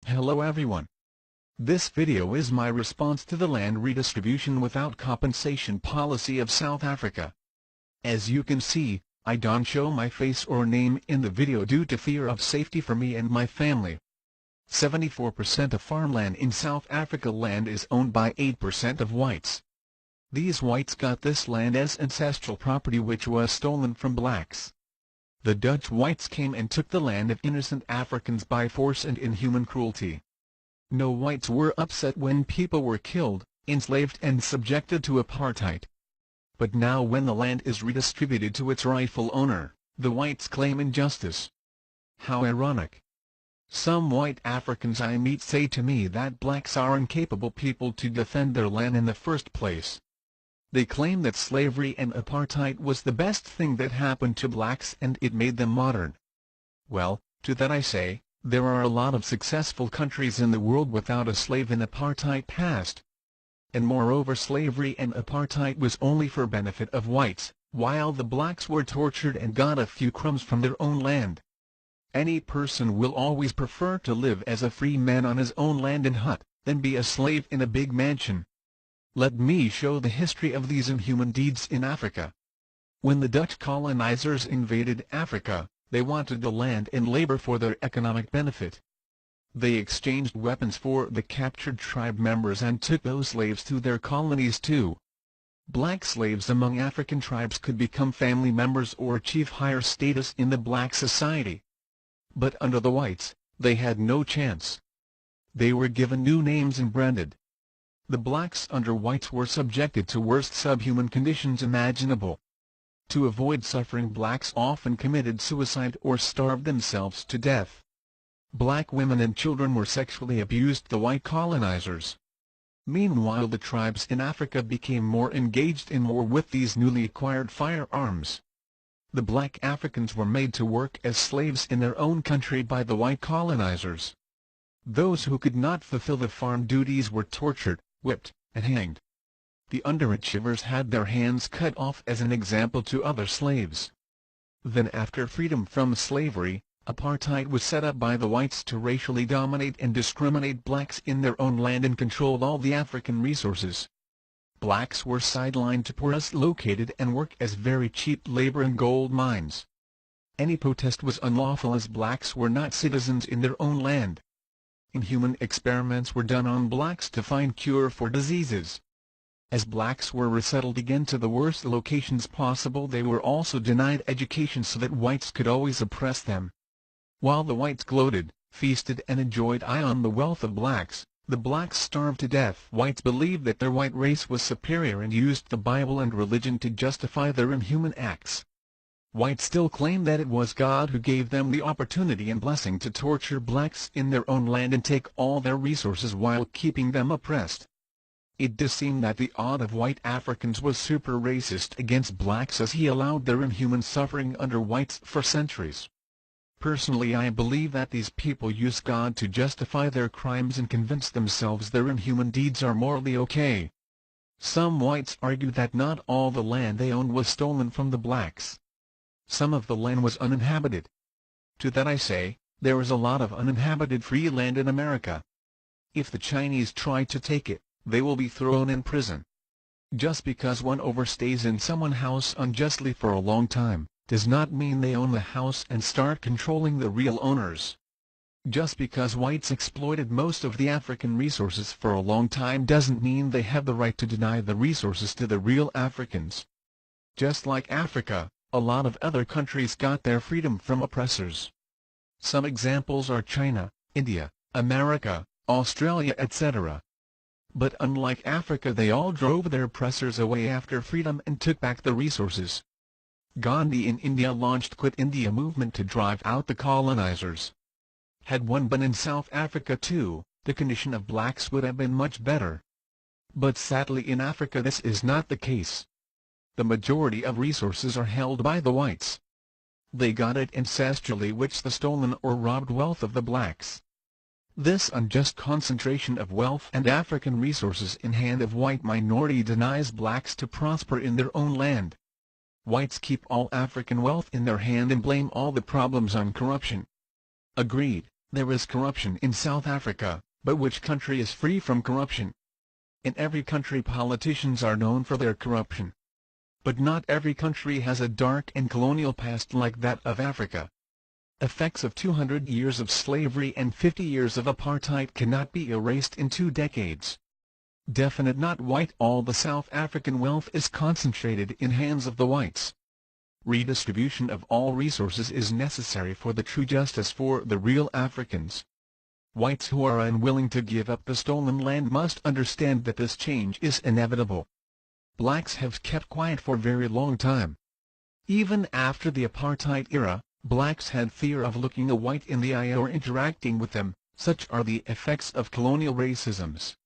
Hello everyone. This video is my response to the land redistribution without compensation policy of South Africa. As you can see, I don't show my face or name in the video due to fear of safety for me and my family. 74% of farmland in South Africa land is owned by 8% of whites. These whites got this land as ancestral property which was stolen from blacks. The Dutch whites came and took the land of innocent Africans by force and inhuman cruelty. No whites were upset when people were killed, enslaved and subjected to apartheid. But now when the land is redistributed to its rightful owner, the whites claim injustice. How ironic. Some white Africans I meet say to me that blacks are incapable people to defend their land in the first place. They claim that slavery and apartheid was the best thing that happened to blacks and it made them modern. Well, to that I say, there are a lot of successful countries in the world without a slave and apartheid past. And moreover, slavery and apartheid was only for benefit of whites, while the blacks were tortured and got a few crumbs from their own land. Any person will always prefer to live as a free man on his own land and hut, than be a slave in a big mansion. Let me show the history of these inhuman deeds in Africa. When the Dutch colonizers invaded Africa, they wanted the land and labor for their economic benefit. They exchanged weapons for the captured tribe members and took those slaves to their colonies too. Black slaves among African tribes could become family members or achieve higher status in the black society. But under the whites, they had no chance. They were given new names and branded. The blacks under whites were subjected to worst subhuman conditions imaginable. To avoid suffering, blacks often committed suicide or starved themselves to death. Black women and children were sexually abused by the white colonizers. Meanwhile, the tribes in Africa became more engaged in war with these newly acquired firearms. The black Africans were made to work as slaves in their own country by the white colonizers. Those who could not fulfill the farm duties were tortured, whipped, and hanged. The underachievers had their hands cut off as an example to other slaves. Then after freedom from slavery, apartheid was set up by the whites to racially dominate and discriminate blacks in their own land and control all the African resources. Blacks were sidelined to poorest located and work as very cheap labor in gold mines. Any protest was unlawful as blacks were not citizens in their own land. Inhuman experiments were done on blacks to find cure for diseases. As blacks were resettled again to the worst locations possible, they were also denied education so that whites could always oppress them. While the whites gloated, feasted and enjoyed on the wealth of blacks, the blacks starved to death. Whites believed that their white race was superior and used the Bible and religion to justify their inhuman acts. Whites still claim that it was God who gave them the opportunity and blessing to torture blacks in their own land and take all their resources while keeping them oppressed. It does seem that the odd of white Africans was super racist against blacks as he allowed their inhuman suffering under whites for centuries. Personally, I believe that these people use God to justify their crimes and convince themselves their inhuman deeds are morally okay. Some whites argue that not all the land they owned was stolen from the blacks. Some of the land was uninhabited. To that I say, there is a lot of uninhabited free land in America. If the Chinese try to take it, they will be thrown in prison. Just because one overstays in someone's house unjustly for a long time, does not mean they own the house and start controlling the real owners. Just because whites exploited most of the African resources for a long time doesn't mean they have the right to deny the resources to the real Africans. Just like Africa, a lot of other countries got their freedom from oppressors. Some examples are China, India, America, Australia, etc. But unlike Africa, they all drove their oppressors away after freedom and took back the resources. Gandhi in India launched Quit India movement to drive out the colonizers. Had one been in South Africa too, the condition of blacks would have been much better. But sadly in Africa this is not the case. The majority of resources are held by the whites. They got it ancestrally, which the stolen or robbed wealth of the blacks. This unjust concentration of wealth and African resources in hand of white minority denies blacks to prosper in their own land. Whites keep all African wealth in their hand and blame all the problems on corruption. Agreed, There is corruption in South Africa, but which country is free from corruption? In every country politicians are known for their corruption. But not every country has a dark and colonial past like that of Africa. Effects of 200 years of slavery and 50 years of apartheid cannot be erased in 2 decades. Definite not white. All the South African wealth is concentrated in hands of the whites. Redistribution of all resources is necessary for the true justice for the real Africans. Whites who are unwilling to give up the stolen land must understand that this change is inevitable. Blacks have kept quiet for a very long time. Even after the apartheid era, blacks had fear of looking a white in the eye or interacting with them. Such are the effects of colonial racisms.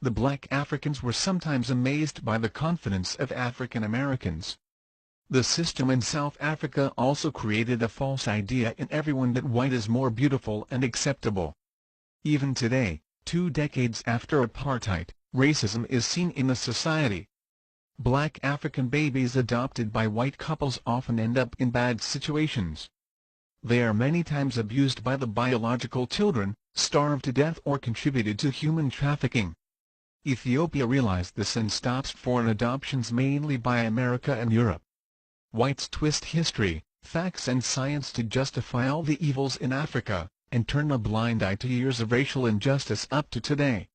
The black Africans were sometimes amazed by the confidence of African Americans. The system in South Africa also created a false idea in everyone that white is more beautiful and acceptable. Even today, 2 decades after apartheid, racism is seen in the society. Black African babies adopted by white couples often end up in bad situations. They are many times abused by the biological children, starved to death or contributed to human trafficking. Ethiopia realized this and stops foreign adoptions mainly by America and Europe. Whites twist history, facts and science to justify all the evils in Africa, and turn a blind eye to years of racial injustice up to today.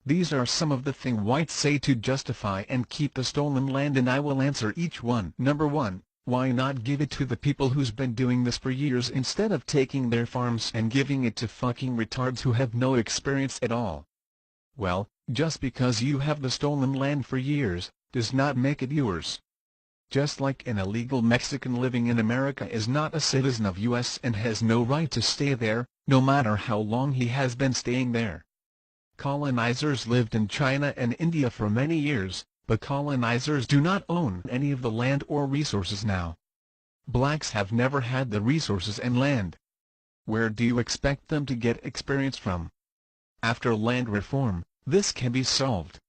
These are some of the things whites say to justify and keep the stolen land, and I will answer each one. Number 1. Why not give it to the people who's been doing this for years instead of taking their farms and giving it to fucking retards who have no experience at all? Well, just because you have the stolen land for years, does not make it yours. Just like an illegal Mexican living in America is not a citizen of U.S. and has no right to stay there, no matter how long he has been staying there. Colonizers lived in China and India for many years, but colonizers do not own any of the land or resources now. Blacks have never had the resources and land. Where do you expect them to get experience from? After land reform, this can be solved.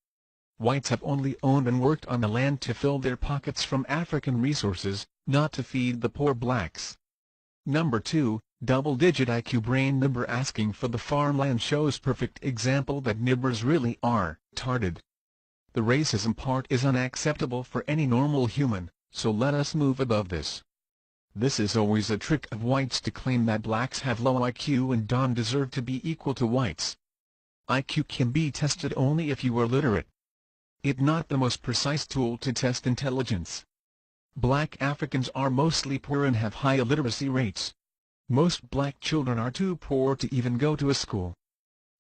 Whites have only owned and worked on the land to fill their pockets from African resources, not to feed the poor blacks. Number 2, double-digit IQ brain nibber asking for the farmland shows perfect example that nibbers really are retarded. The racism part is unacceptable for any normal human, so let us move above this. This is always a trick of whites to claim that blacks have low IQ and don't deserve to be equal to whites. IQ can be tested only if you are literate. It's not the most precise tool to test intelligence. Black Africans are mostly poor and have high illiteracy rates. Most black children are too poor to even go to a school.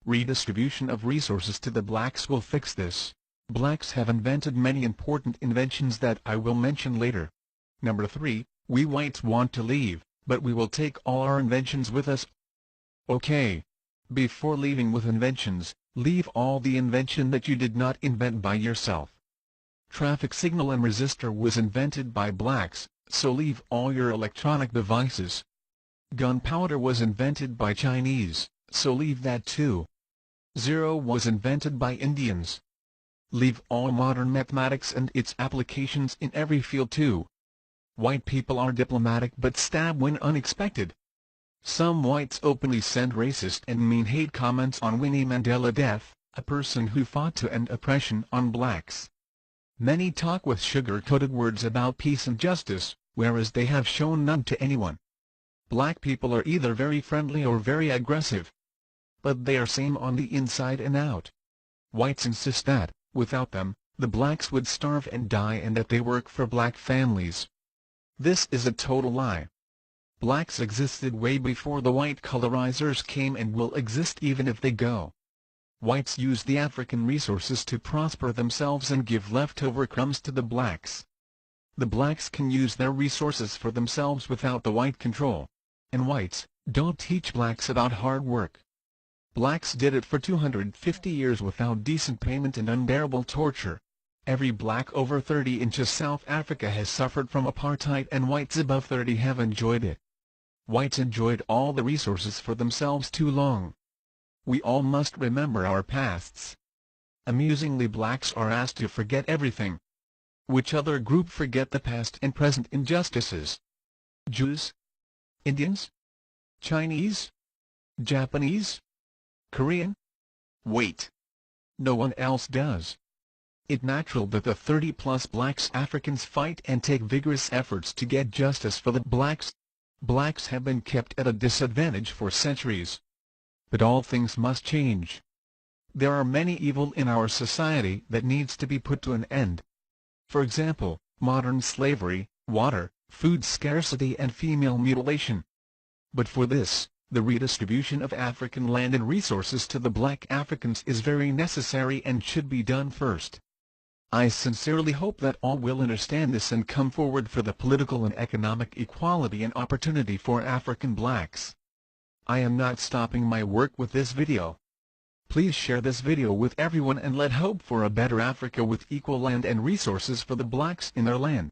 Redistribution of resources to the blacks will fix this. Blacks have invented many important inventions that I will mention later. Number 3, we whites want to leave, but we will take all our inventions with us. Okay. Before leaving with inventions, leave all the invention that you did not invent by yourself. Traffic signal and resistor was invented by blacks, so leave all your electronic devices. Gunpowder was invented by Chinese, so leave that too. Zero was invented by Indians. Leave all modern mathematics and its applications in every field too. White people are diplomatic but stab when unexpected. Some whites openly send racist and mean hate comments on Winnie Mandela death, a person who fought to end oppression on blacks. Many talk with sugar-coated words about peace and justice, whereas they have shown none to anyone. Black people are either very friendly or very aggressive. But they are same on the inside and out. Whites insist that, without them, the blacks would starve and die and that they work for black families. This is a total lie. Blacks existed way before the white colonizers came and will exist even if they go. Whites use the African resources to prosper themselves and give leftover crumbs to the blacks. The blacks can use their resources for themselves without the white control. And whites don't teach blacks about hard work. Blacks did it for 250 years without decent payment and unbearable torture. Every black over 30 in South Africa has suffered from apartheid, and whites above 30 have enjoyed it. Whites enjoyed all the resources for themselves too long. We all must remember our pasts. Amusingly, blacks are asked to forget everything. Which other group forget the past and present injustices? Jews? Indians? Chinese? Japanese? Korean? Wait. No one else does. It's natural that the 30-plus blacks Africans fight and take vigorous efforts to get justice for the blacks. Blacks have been kept at a disadvantage for centuries. But all things must change. There are many evil in our society that needs to be put to an end. For example, modern slavery, water, food scarcity and female mutilation. But for this, the redistribution of African land and resources to the black Africans is very necessary and should be done first. I sincerely hope that all will understand this and come forward for the political and economic equality and opportunity for African blacks. I am not stopping my work with this video. Please share this video with everyone and let hope for a better Africa with equal land and resources for the blacks in their land.